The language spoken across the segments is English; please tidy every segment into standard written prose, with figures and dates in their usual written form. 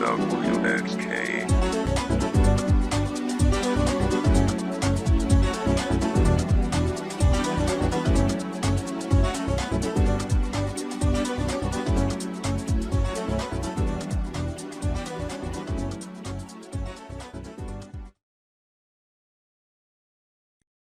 kwxsoc.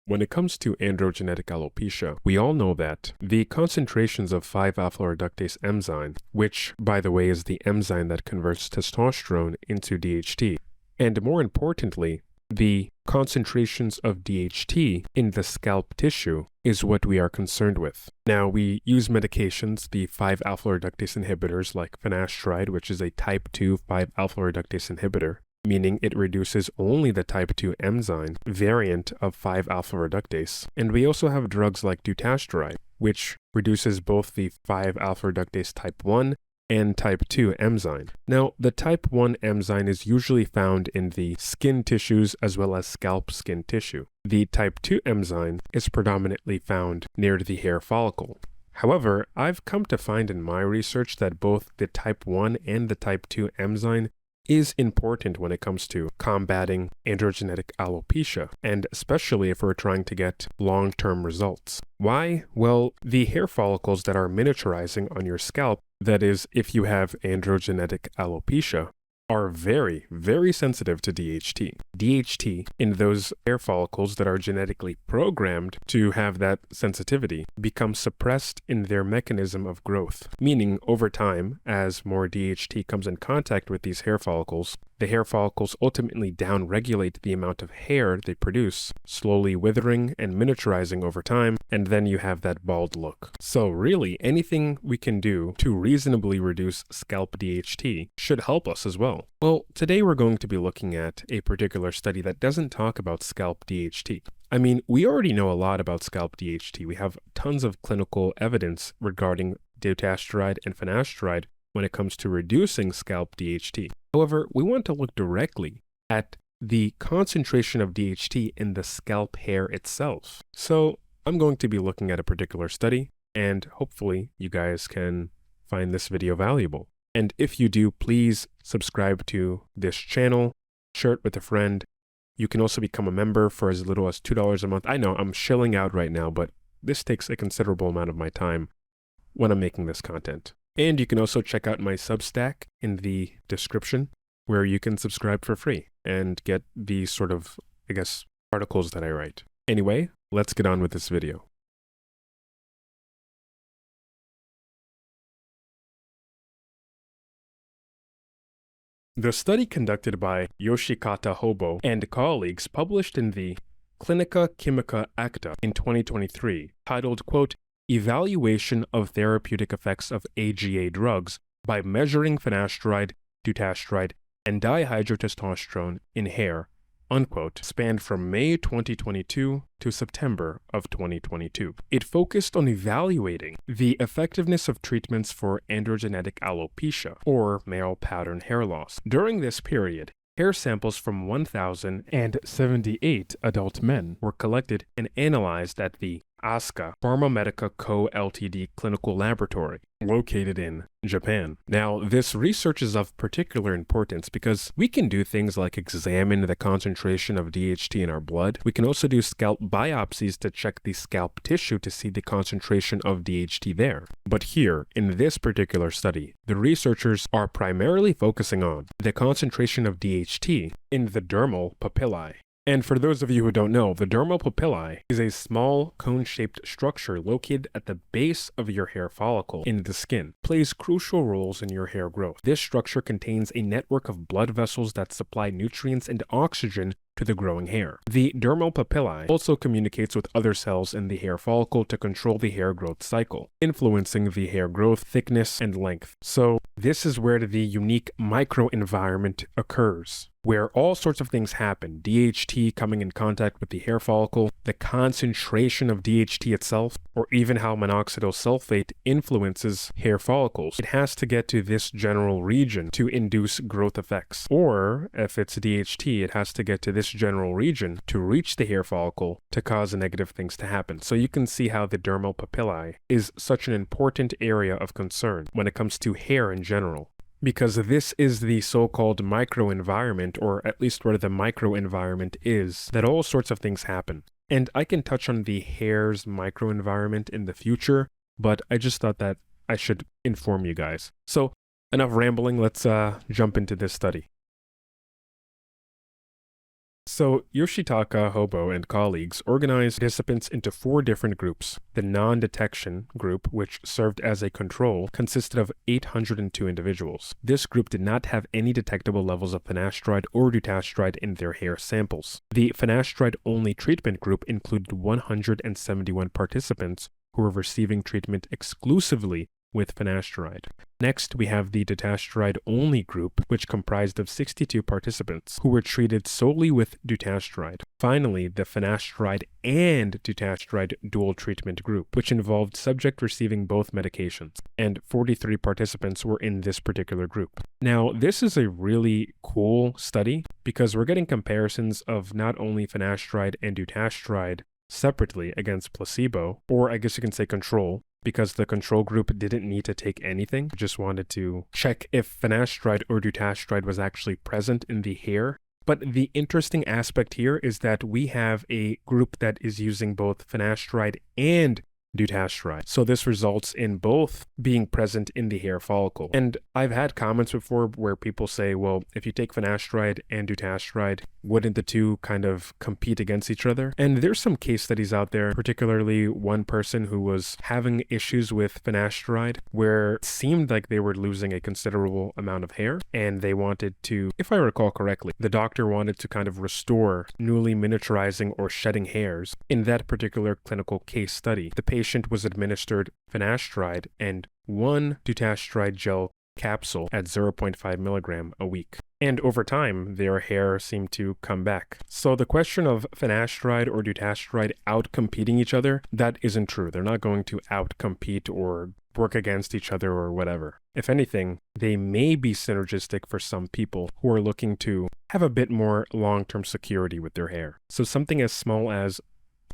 When it comes to androgenetic alopecia, we all know that the concentrations of 5-alpha reductase enzyme, which, by the way, is the enzyme that converts testosterone into DHT, and more importantly, the concentrations of DHT in the scalp tissue is what we are concerned with. Now, we use medications, the 5-alpha reductase inhibitors like Finasteride, which is a type 2 5-alpha reductase inhibitor, meaning it reduces only the type 2 enzyme variant of 5-alpha reductase. And we also have drugs like Dutasteride, which reduces both the 5-alpha reductase type 1 and type 2 enzyme. Now, the type 1 enzyme is usually found in the skin tissues as well as scalp skin tissue. The type 2 enzyme is predominantly found near the hair follicle. However, I've come to find in my research that both the type 1 and the type 2 enzyme is important when it comes to combating androgenetic alopecia, and especially if we're trying to get long-term results. Why? Well, the hair follicles that are miniaturizing on your scalp, that is, if you have androgenetic alopecia, are very, very sensitive to DHT. DHT in those hair follicles that are genetically programmed to have that sensitivity becomes suppressed in their mechanism of growth, meaning over time, as more DHT comes in contact with these hair follicles, the hair follicles ultimately downregulate the amount of hair they produce, slowly withering and miniaturizing over time, and then you have that bald look. So really, anything we can do to reasonably reduce scalp DHT should help us as well. Well, today we're going to be looking at a particular study that doesn't talk about scalp DHT. I mean, we already know a lot about scalp DHT. We have tons of clinical evidence regarding Dutasteride and Finasteride when it comes to reducing scalp DHT. However, we want to look directly at the concentration of DHT in the scalp hair itself. So I'm going to be looking at a particular study, and hopefully you guys can find this video valuable. And if you do, please subscribe to this channel, share it with a friend. You can also become a member for as little as $2 a month. I know I'm shilling out right now, but this takes a considerable amount of my time when I'm making this content. And you can also check out my Substack in the description, where you can subscribe for free and get the sort of, articles that I write. Anyway, let's get on with this video. The study conducted by Yoshikata Hobo and colleagues published in the Clinica Chimica Acta in 2023, titled, quote, Evaluation of Therapeutic Effects of AGA Drugs by Measuring Finasteride, Dutasteride, and Dihydrotestosterone in Hair, unquote, spanned from May 2022 to September of 2022. It focused on evaluating the effectiveness of treatments for androgenetic alopecia, or male pattern hair loss. During this period, hair samples from 1,078 adult men were collected and analyzed at the ASCA Pharmamedica Co. Ltd. clinical laboratory, located in Japan. Now, this research is of particular importance because we can do things like examine the concentration of DHT in our blood. We can also do scalp biopsies to check the scalp tissue to see the concentration of DHT there. But here, in this particular study, the researchers are primarily focusing on the concentration of DHT in the dermal papillae. And for those of you who don't know, the dermal papillae is a small cone-shaped structure located at the base of your hair follicle in the skin. It plays crucial roles in your hair growth. This structure contains a network of blood vessels that supply nutrients and oxygen to the growing hair. The dermal papillae also communicates with other cells in the hair follicle to control the hair growth cycle, influencing the hair growth, thickness, and length. So this is where the unique microenvironment occurs, where all sorts of things happen. DHT coming in contact with the hair follicle, the concentration of DHT itself, or even how monoxidil sulfate influences hair follicles. It has to get to this general region to induce growth effects. Or if it's DHT, it has to get to this general region to reach the hair follicle to cause negative things to happen. So you can see how the dermal papillae is such an important area of concern when it comes to hair in general. because this is the so-called microenvironment, or at least where the microenvironment is, that all sorts of things happen. And I can touch on the hair's microenvironment in the future, but I just thought that I should inform you guys. So enough rambling, let's jump into this study. So Yoshitaka, Hobo, and colleagues organized participants into 4 different groups. The non-detection group, which served as a control, consisted of 802 individuals. This group did not have any detectable levels of finasteride or dutasteride in their hair samples. The finasteride-only treatment group included 171 participants who were receiving treatment exclusively with finasteride. Next, we have the dutasteride-only group, which comprised of 62 participants who were treated solely with dutasteride. Finally, the finasteride and dutasteride dual treatment group, which involved subject receiving both medications, and 43 participants were in this particular group. Now, this is a really cool study because we're getting comparisons of not only finasteride and dutasteride separately against placebo, or I guess you can say control, because the control group didn't need to take anything, just wanted to check if finasteride or dutasteride was actually present in the hair. But the interesting aspect here is that we have a group that is using both finasteride and dutasteride. So this results in both being present in the hair follicle. And I've had comments before where people say, well, if you take finasteride and dutasteride, wouldn't the two kind of compete against each other? And there's some case studies out there, particularly one person who was having issues with finasteride where it seemed like they were losing a considerable amount of hair, and they wanted to, if I recall correctly, the doctor wanted to kind of restore newly miniaturizing or shedding hairs. In that particular clinical case study, the patient was administered finasteride and 1 dutasteride gel capsule at 0.5 milligram a week. And over time, their hair seemed to come back. So the question of finasteride or dutasteride out-competing each other, that isn't true. They're not going to out-compete or work against each other or whatever. If anything, they may be synergistic for some people who are looking to have a bit more long-term security with their hair. So something as small as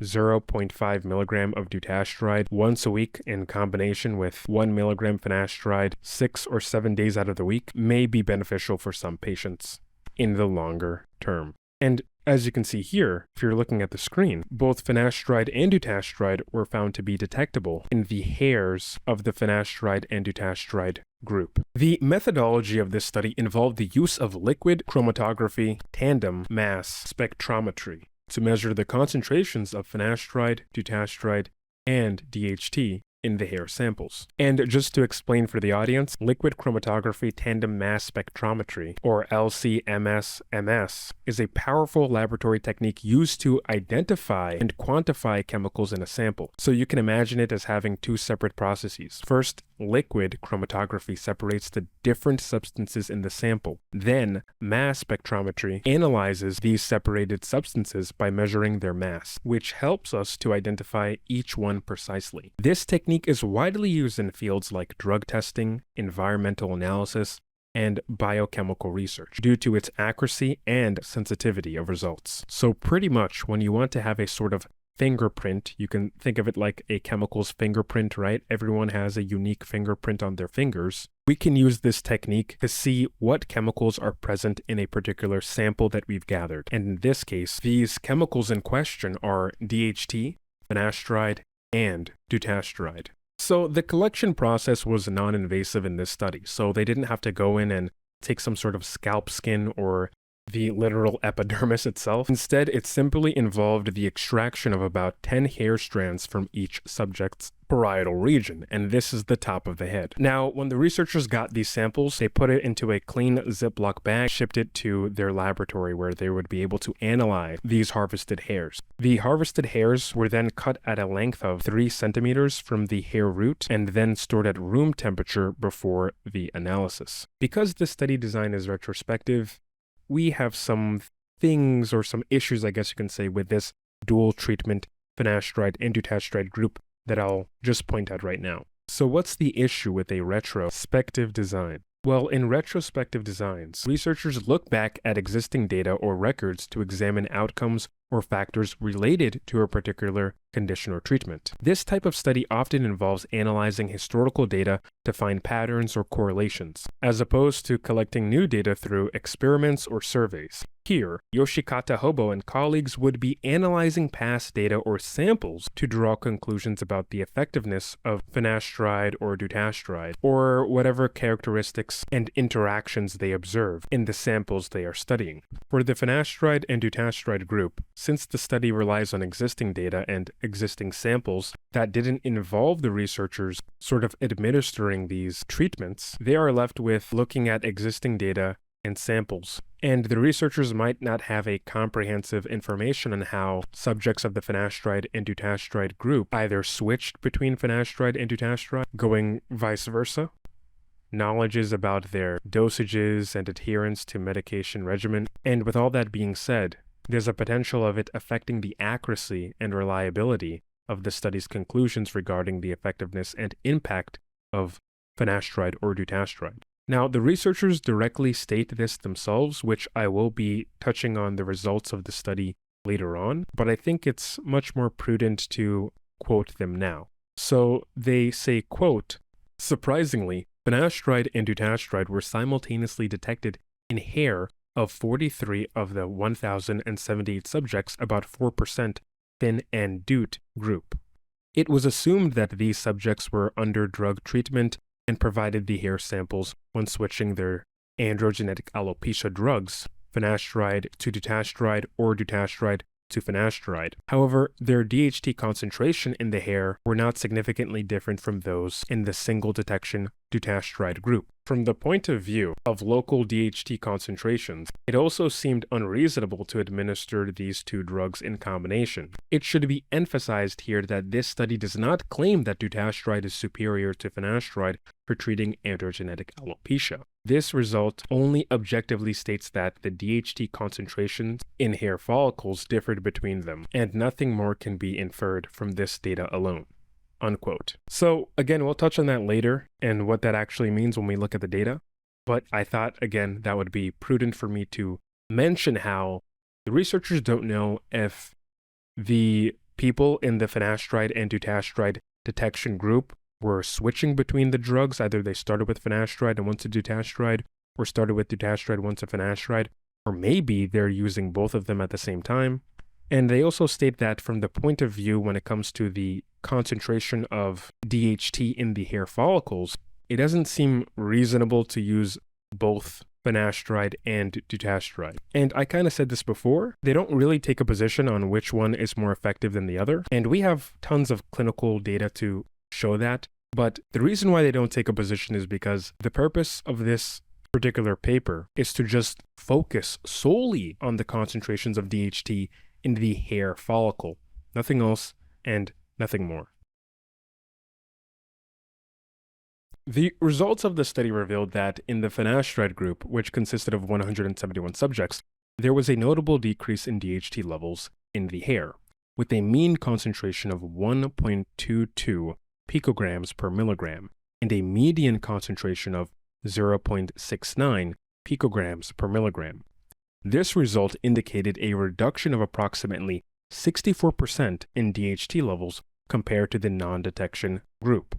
0.5 milligram of dutasteride once a week in combination with 1 milligram finasteride 6 or 7 days out of the week may be beneficial for some patients in the longer term. And as you can see here, if you're looking at the screen, both finasteride and dutasteride were found to be detectable in the hairs of the finasteride and dutasteride group. The methodology of this study involved the use of liquid chromatography tandem mass spectrometry to measure the concentrations of finasteride, dutasteride, and DHT in the hair samples. And just to explain for the audience, liquid chromatography tandem mass spectrometry, or LC-MS-MS, is a powerful laboratory technique used to identify and quantify chemicals in a sample. So you can imagine it as having 2 separate processes. First, liquid chromatography separates the different substances in the sample. Then, mass spectrometry analyzes these separated substances by measuring their mass, which helps us to identify each one precisely. This technique is widely used in fields like drug testing, environmental analysis, and biochemical research due to its accuracy and sensitivity of results. So pretty much when you want to have a sort of fingerprint, you can think of it like a chemical's fingerprint, right? Everyone has a unique fingerprint on their fingers. We can use this technique to see what chemicals are present in a particular sample that we've gathered. And in this case, these chemicals in question are DHT, finasteride, and dutasteride. So the collection process was non-invasive in this study, so they didn't have to go in and take some sort of scalp skin or the literal epidermis itself. Instead, it simply involved the extraction of about 10 hair strands from each subject's parietal region, and this is the top of the head. Now, when the researchers got these samples, they put it into a clean Ziploc bag, shipped it to their laboratory where they would be able to analyze these harvested hairs. The harvested hairs were then cut at a length of 3 centimeters from the hair root and then stored at room temperature before the analysis. Because the study design is retrospective, we have some things or some issues, I guess you can say, with this dual treatment finasteride and dutasteride group that I'll just point out right now. So what's the issue with a retrospective design? Well, in retrospective designs, researchers look back at existing data or records to examine outcomes or factors related to a particular condition or treatment. This type of study often involves analyzing historical data to find patterns or correlations, as opposed to collecting new data through experiments or surveys. Here, Yoshikata Hobo and colleagues would be analyzing past data or samples to draw conclusions about the effectiveness of finasteride or dutasteride, or whatever characteristics and interactions they observe in the samples they are studying. For the finasteride and dutasteride group, since the study relies on existing data and existing samples that didn't involve the researchers sort of administering these treatments, they are left with looking at existing data and samples. And the researchers might not have a comprehensive information on how subjects of the finasteride and dutasteride group either switched between finasteride and dutasteride, going vice versa. Knowledge about their dosages and adherence to medication regimen. And with all that being said, there's a potential of it affecting the accuracy and reliability of the study's conclusions regarding the effectiveness and impact of finasteride or dutasteride. Now, the researchers directly state this themselves, which I will be touching on the results of the study later on, but I think it's much more prudent to quote them now. So they say, quote, "Surprisingly, finasteride and dutasteride were simultaneously detected in hair of 43 of the 1,078 subjects, about 4% fin and dut group. It was assumed that these subjects were under drug treatment and provided the hair samples when switching their androgenetic alopecia drugs, finasteride to dutasteride or dutasteride to finasteride. However, their DHT concentration in the hair were not significantly different from those in the single detection dutasteride group. From the point of view of local DHT concentrations, it also seemed unreasonable to administer these two drugs in combination. It should be emphasized here that this study does not claim that dutasteride is superior to finasteride for treating androgenetic alopecia. This result only objectively states that the DHT concentrations in hair follicles differed between them, and nothing more can be inferred from this data alone." Unquote. So again, we'll touch on that later and what that actually means when we look at the data. But I thought, again, that would be prudent for me to mention how the researchers don't know if the people in the finasteride and dutasteride detection group were switching between the drugs. Either they started with finasteride and went to dutasteride, or started with dutasteride and went to finasteride, or maybe they're using both of them at the same time. And they also state that from the point of view when it comes to the concentration of DHT in the hair follicles, it doesn't seem reasonable to use both finasteride and dutasteride. And I kind of said this before, they don't really take a position on which one is more effective than the other. And we have tons of clinical data to show that. But the reason why they don't take a position is because the purpose of this particular paper is to just focus solely on the concentrations of DHT in the hair follicle. Nothing else and nothing more. The results of the study revealed that in the finasteride group, which consisted of 171 subjects, there was a notable decrease in DHT levels in the hair, with a mean concentration of 1.22 picograms per milligram and a median concentration of 0.69 picograms per milligram. This result indicated a reduction of approximately 64% in DHT levels compared to the non-detection group,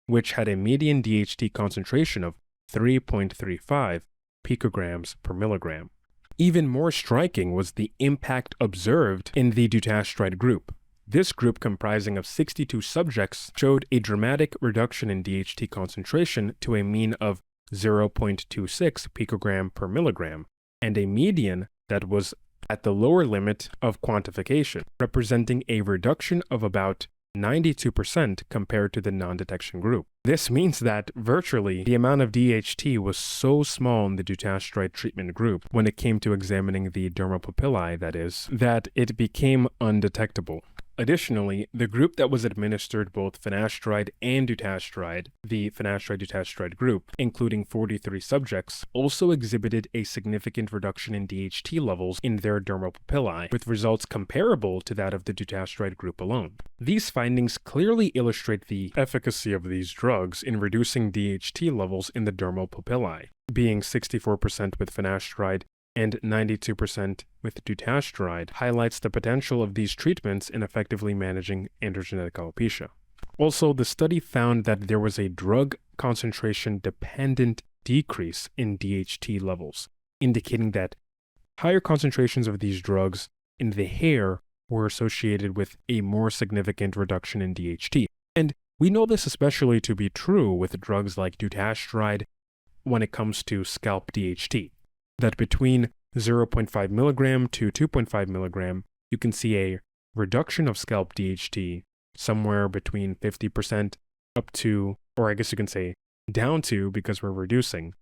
which had a median DHT concentration of 3.35 picograms per milligram. Even more striking was the impact observed in the dutasteride group. This group, comprising of 62 subjects, showed a dramatic reduction in DHT concentration to a mean of 0.26 picogram per milligram, and a median that was at the lower limit of quantification, representing a reduction of about 92% compared to the non-detection group. This means that virtually the amount of DHT was so small in the dutasteride treatment group when it came to examining the dermal papillae, that is, that it became undetectable. Additionally, the group that was administered both finasteride and dutasteride, the finasteride-dutasteride group, including 43 subjects, also exhibited a significant reduction in DHT levels in their dermal papillae, with results comparable to that of the dutasteride group alone. These findings clearly illustrate the efficacy of these drugs in reducing DHT levels in the dermal papillae, being 64% with finasteride and 92% with dutasteride highlights the potential of these treatments in effectively managing androgenetic alopecia. Also, the study found that there was a drug concentration dependent decrease in DHT levels, indicating that higher concentrations of these drugs in the hair were associated with a more significant reduction in DHT. And we know this especially to be true with drugs like dutasteride when it comes to scalp DHT, that between 0.5 milligram to 2.5 milligram, you can see a reduction of scalp DHT somewhere between 50% up to, or I guess you can say down to, because we're reducing,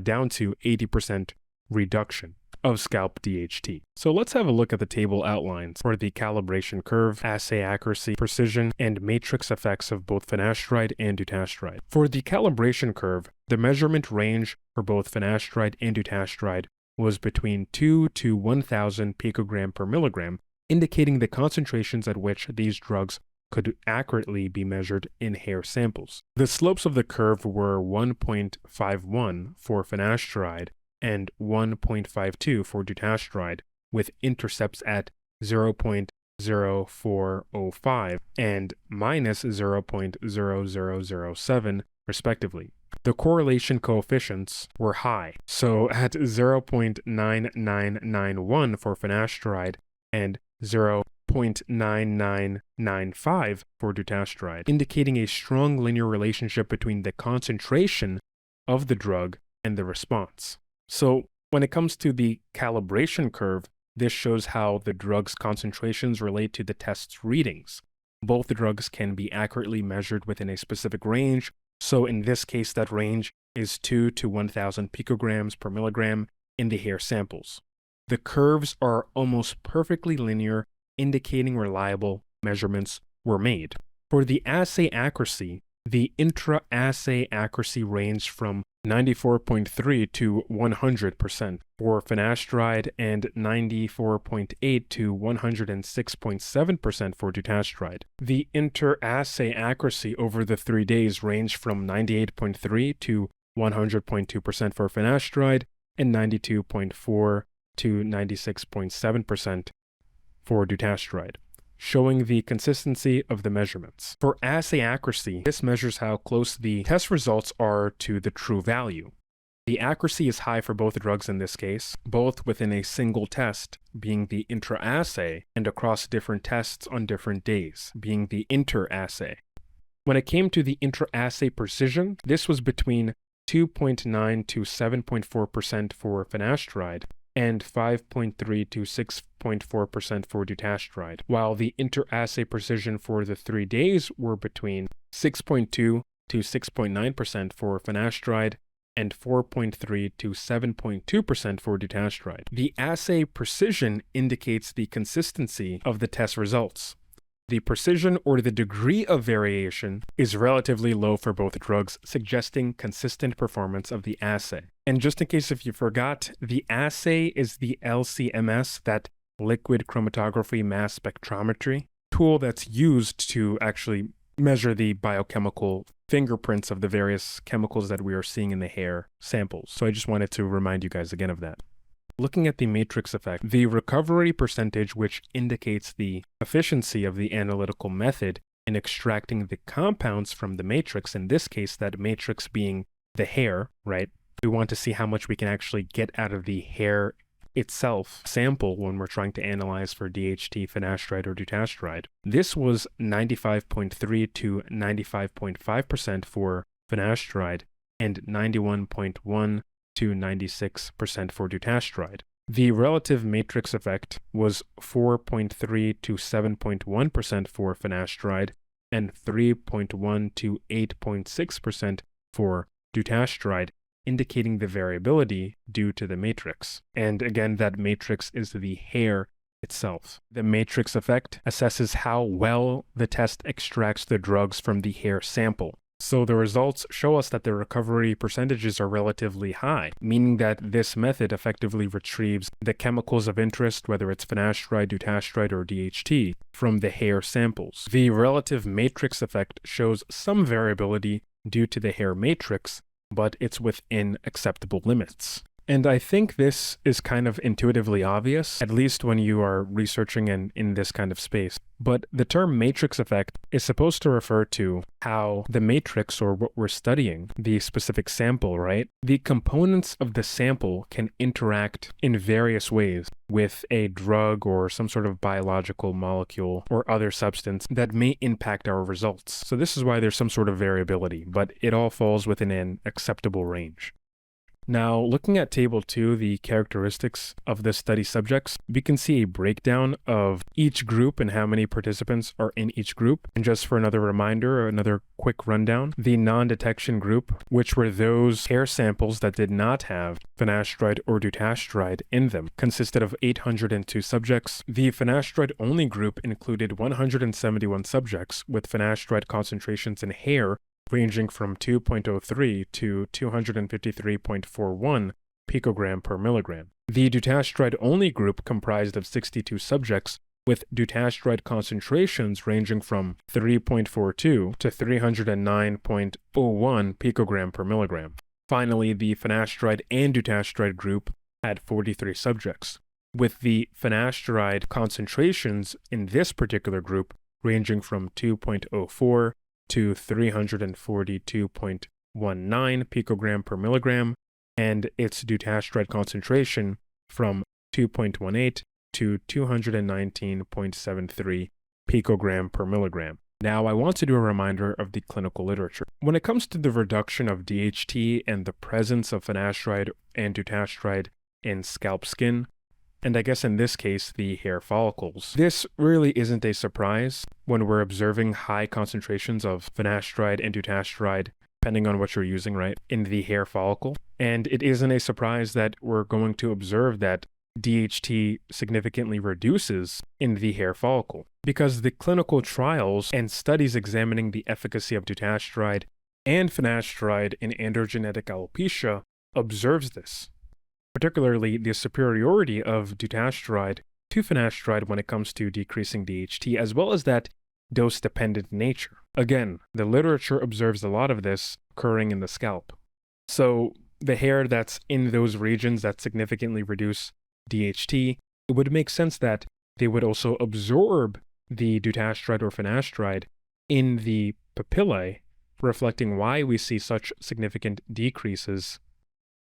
down to 80% reduction of scalp DHT. So let's have a look at the table outlines for the calibration curve, assay accuracy, precision, and matrix effects of both finasteride and dutasteride. For the calibration curve, the measurement range for both finasteride and dutasteride was between 2 to 1,000 picogram per milligram, indicating the concentrations at which these drugs could accurately be measured in hair samples. The slopes of the curve were 1.51 for finasteride and 1.52 for dutasteride, with intercepts at 0.0405 and minus 0.0007 respectively. The correlation coefficients were high, so at 0.9991 for finasteride and 0.9995 for dutasteride, indicating a strong linear relationship between the concentration of the drug and the response. So when it comes to the calibration curve, this shows how the drug's concentrations relate to the test's readings. Both the drugs can be accurately measured within a specific range, so in this case that range is 2 to 1,000 picograms per milligram in the hair samples. The curves are almost perfectly linear, indicating reliable measurements were made. For the assay accuracy, the intra-assay accuracy ranged from 94.3 to 100% for finasteride and 94.8 to 106.7% for dutasteride. The inter-assay accuracy over the 3 days ranged from 98.3 to 100.2% for finasteride and 92.4 to 96.7% for dutasteride, showing the consistency of the measurements. For assay accuracy, this measures how close the test results are to the true value. The accuracy is high for both drugs in this case, both within a single test, being the intra-assay, and across different tests on different days, being the inter-assay. When it came to the intra-assay precision, this was between 2.9 to 7.4% for finasteride, and 5.3 to 6.4% for dutasteride, while the inter-assay precision for the 3 days were between 6.2 to 6.9% for finasteride and 4.3 to 7.2% for dutasteride. The assay precision indicates the consistency of the test results. The precision or the degree of variation is relatively low for both drugs, suggesting consistent performance of the assay. And just in case if you forgot, the assay is the LCMS, that liquid chromatography mass spectrometry tool that's used to actually measure the biochemical fingerprints of the various chemicals that we are seeing in the hair samples. So I just wanted to remind you guys again of that. Looking at the matrix effect, the recovery percentage, which indicates the efficiency of the analytical method in extracting the compounds from the matrix, in this case, that matrix being the hair, right? We want to see how much we can actually get out of the hair itself sample when we're trying to analyze for DHT, finasteride, or dutasteride. This was 95.3 to 95.5% for finasteride and 91.1 to 96% for dutasteride. The relative matrix effect was 4.3 to 7.1% for finasteride and 3.1 to 8.6% for dutasteride, indicating the variability due to the matrix. And again, that matrix is the hair itself. The matrix effect assesses how well the test extracts the drugs from the hair sample. So the results show us that the recovery percentages are relatively high, meaning that this method effectively retrieves the chemicals of interest, whether it's finasteride, dutasteride, or DHT, from the hair samples. The relative matrix effect shows some variability due to the hair matrix, but it's within acceptable limits. And I think this is kind of intuitively obvious, at least when you are researching in this kind of space. But the term matrix effect is supposed to refer to how the matrix, or what we're studying, the specific sample, right? The components of the sample can interact in various ways with a drug or some sort of biological molecule or other substance that may impact our results. So this is why there's some sort of variability, but it all falls within an acceptable range. Now, looking at Table 2, the characteristics of the study subjects, we can see a breakdown of each group and how many participants are in each group. And just for another reminder, or another quick rundown, the non-detection group, which were those hair samples that did not have finasteride or dutasteride in them, consisted of 802 subjects. The finasteride-only group included 171 subjects with finasteride concentrations in hair ranging from 2.03 to 253.41 picogram per milligram. The dutasteride-only group comprised of 62 subjects with dutasteride concentrations ranging from 3.42 to 309.01 picogram per milligram. Finally, the finasteride and dutasteride group had 43 subjects, with the finasteride concentrations in this particular group ranging from 2.04 to 342.19 picogram per milligram, and its dutasteride concentration from 2.18 to 219.73 picogram per milligram. Now, I want to do a reminder of the clinical literature. When it comes to the reduction of DHT and the presence of finasteride and dutasteride in scalp skin, and I guess in this case, the hair follicles, this really isn't a surprise when we're observing high concentrations of finasteride and dutasteride, depending on what you're using, right, in the hair follicle. And it isn't a surprise that we're going to observe that DHT significantly reduces in the hair follicle, because the clinical trials and studies examining the efficacy of dutasteride and finasteride in androgenetic alopecia observes this. Particularly the superiority of dutasteride to finasteride when it comes to decreasing DHT, as well as that dose-dependent nature. Again, the literature observes a lot of this occurring in the scalp. So the hair that's in those regions that significantly reduce DHT, it would make sense that they would also absorb the dutasteride or finasteride in the papillae, reflecting why we see such significant decreases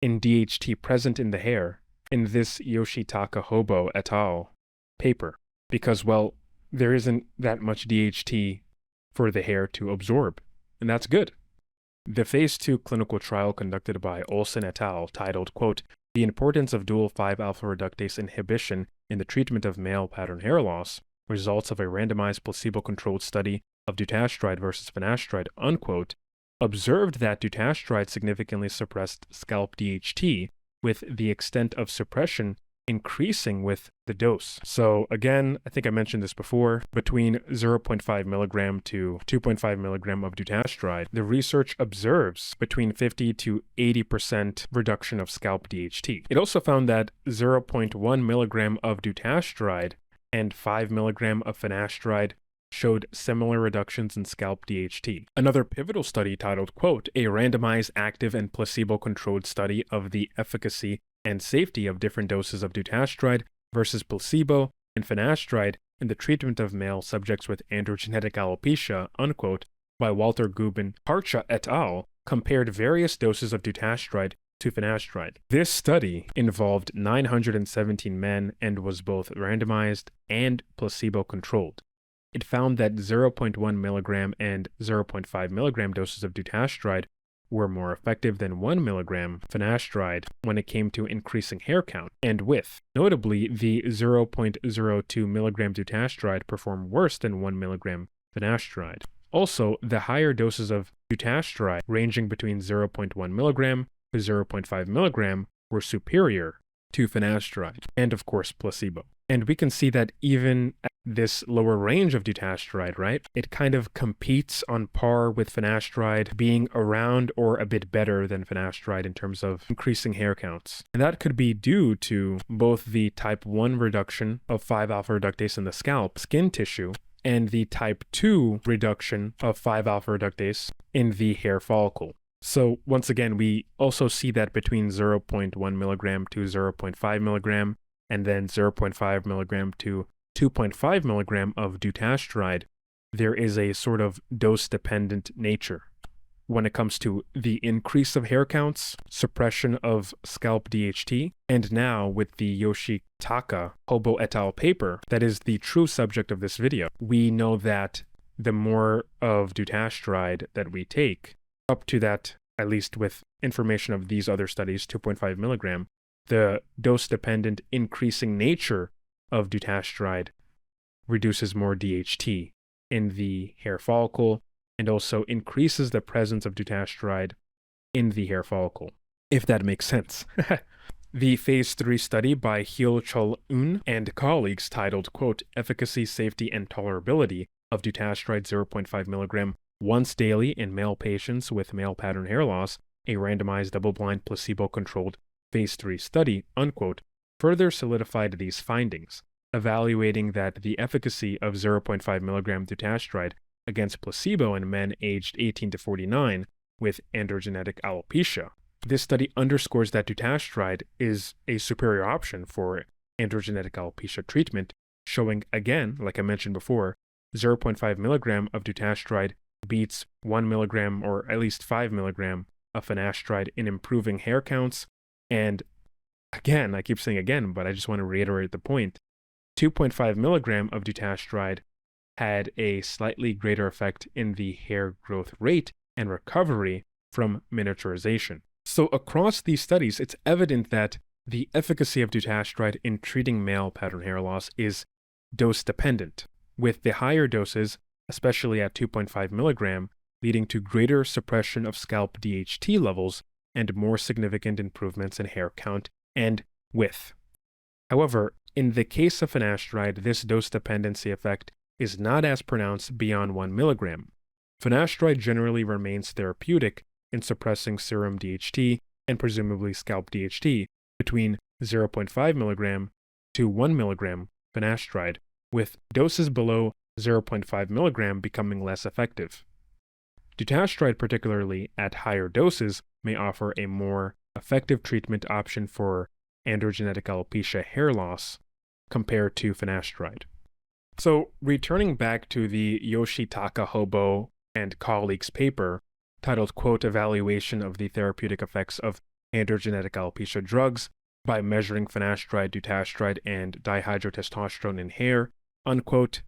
in DHT present in the hair in this Yoshitaka Hobo et al. Paper, because, well, there isn't that much DHT for the hair to absorb, and that's good. The Phase 2 clinical trial conducted by Olson et al., titled, quote, "The Importance of Dual 5-Alpha Reductase Inhibition in the Treatment of Male Pattern Hair Loss, Results of a Randomized Placebo-Controlled Study of Dutasteride versus Finasteride," unquote, observed that dutasteride significantly suppressed scalp DHT, with the extent of suppression increasing with the dose. So again, I think I mentioned this before, between 0.5 milligram to 2.5 milligram of dutasteride, the research observes between 50 to 80% reduction of scalp DHT. It also found that 0.1 milligram of dutasteride and 5 milligram of finasteride showed similar reductions in scalp DHT. Another pivotal study titled, quote, "A randomized active and placebo-controlled study of the efficacy and safety of different doses of dutasteride versus placebo and finasteride in the treatment of male subjects with androgenetic alopecia," unquote, by Walter Gubin Parcha et al., compared various doses of dutasteride to finasteride. This study involved 917 men and was both randomized and placebo-controlled. It found that 0.1 milligram and 0.5 milligram doses of dutasteride were more effective than 1 milligram finasteride when it came to increasing hair count and width. Notably, the 0.02 milligram dutasteride performed worse than 1 milligram finasteride. Also, the higher doses of dutasteride, ranging between 0.1 milligram to 0.5 milligram, were superior to finasteride and, of course, placebo. And we can see that even at this lower range of dutasteride, right, it kind of competes on par with finasteride, being around or a bit better than finasteride in terms of increasing hair counts. And that could be due to both the type 1 reduction of 5-alpha reductase in the scalp skin tissue and the type 2 reduction of 5-alpha reductase in the hair follicle. So once again, we also see that between 0.1 milligram to 0.5 milligram, and then 0.5 milligram to 2.5 milligram of dutasteride, there is a sort of dose-dependent nature when it comes to the increase of hair counts, suppression of scalp DHT, and now with the Yoshitaka Hobo et al. Paper, that is the true subject of this video, we know that the more of dutasteride that we take, up to that, at least with information of these other studies, 2.5 milligram, the dose-dependent increasing nature of dutasteride reduces more DHT in the hair follicle and also increases the presence of dutasteride in the hair follicle, if that makes sense. The phase 3 study by Hyo-Chul-un and colleagues titled, quote, Efficacy, Safety, and Tolerability of Dutasteride 0.5 milligram once daily in male patients with male pattern hair loss, a randomized double-blind placebo-controlled phase 3 study, unquote, further solidified these findings, evaluating that the efficacy of 0.5 milligram dutasteride against placebo in men aged 18 to 49 with androgenetic alopecia. This study underscores that dutasteride is a superior option for androgenetic alopecia treatment, showing again, like I mentioned before, 0.5 milligram of dutasteride beats 1 milligram or at least 5 milligram of finasteride in improving hair counts. And again, I keep saying again, but I just want to reiterate the point, 2.5 milligram of dutasteride had a slightly greater effect in the hair growth rate and recovery from miniaturization. So across these studies, it's evident that the efficacy of dutasteride in treating male pattern hair loss is dose-dependent, with the higher doses, especially at 2.5 milligram, leading to greater suppression of scalp DHT levels and more significant improvements in hair count and width. However, in the case of finasteride, this dose-dependency effect is not as pronounced beyond 1 milligram. Finasteride generally remains therapeutic in suppressing serum DHT and presumably scalp DHT between 0.5 milligram to 1 milligram finasteride, with doses below 0.5 milligram becoming less effective. Dutasteride, particularly at higher doses, may offer a more effective treatment option for androgenetic alopecia hair loss compared to finasteride. So, returning back to the Yoshitaka Hobo and colleagues paper, titled, quote, Evaluation of the Therapeutic Effects of Androgenetic Alopecia Drugs by Measuring Finasteride, Dutasteride, and Dihydrotestosterone in Hair, unquote,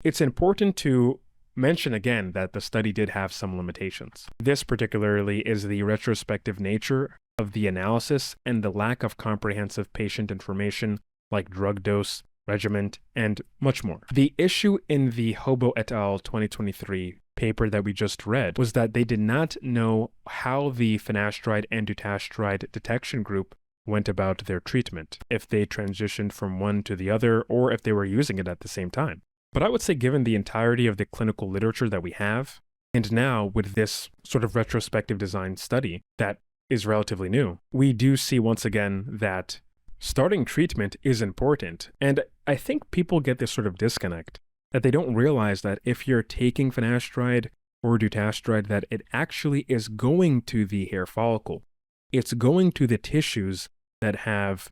it's important to mention again that the study did have some limitations. This particularly is the retrospective nature of the analysis and the lack of comprehensive patient information like drug dose, regimen, and much more. The issue in the Hobo et al. 2023 paper that we just read was that they did not know how the finasteride and dutasteride detection group went about their treatment, if they transitioned from one to the other, or if they were using it at the same time. But I would say given the entirety of the clinical literature that we have, and now with this sort of retrospective design study that is relatively new, we do see once again that starting treatment is important. And I think people get this sort of disconnect, that they don't realize that if you're taking finasteride or dutasteride, that it actually is going to the hair follicle. It's going to the tissues that have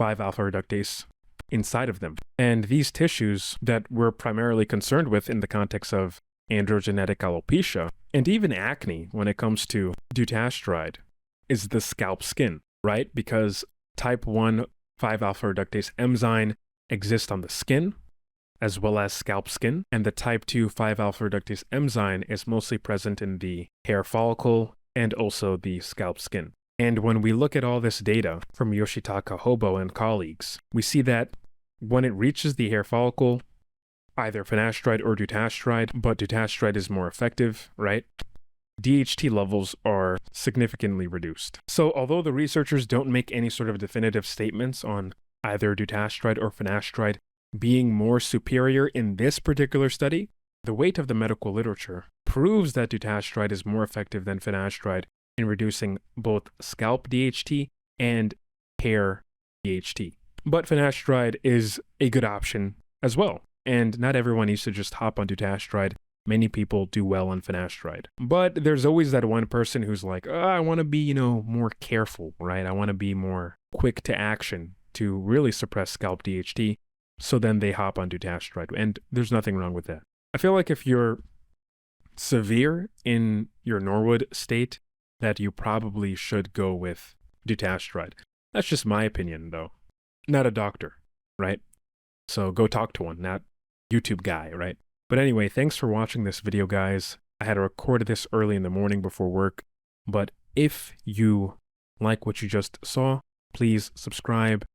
5-alpha reductase inside of them. And these tissues that we're primarily concerned with in the context of androgenetic alopecia, and even acne when it comes to dutasteride, is the scalp skin, right? Because type 1 5-alpha reductase enzyme exists on the skin, as well as scalp skin, and the type 2 5-alpha reductase enzyme is mostly present in the hair follicle and also the scalp skin. And when we look at all this data from Yoshitaka Hobo and colleagues, we see that when it reaches the hair follicle, either finasteride or dutasteride, but dutasteride is more effective, right? DHT levels are significantly reduced. So although the researchers don't make any sort of definitive statements on either dutasteride or finasteride being more superior in this particular study, the weight of the medical literature proves that dutasteride is more effective than finasteride in reducing both scalp DHT and hair DHT. But finasteride is a good option as well, and not everyone needs to just hop on dutasteride many people do well on finasteride. But there's always that one person who's like, oh, I want to be, more careful, right? I want to be more quick to action to really suppress scalp DHT. So then they hop on dutasteride, and there's nothing wrong with that. I feel like if you're severe in your Norwood state, that you probably should go with dutasteride. That's just my opinion, though. Not a doctor, right? So go talk to one, not YouTube guy, right? But anyway, thanks for watching this video, guys. I had to record this early in the morning before work, but if you like what you just saw, please subscribe.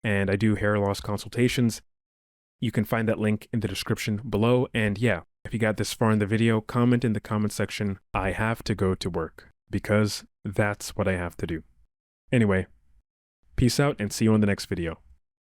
And I do hair loss consultations. You can find that link in the description below. And yeah, if you got this far in the video, comment in the comment section, I have to go to work, because that's what I have to do. Anyway, peace out and see you in the next video.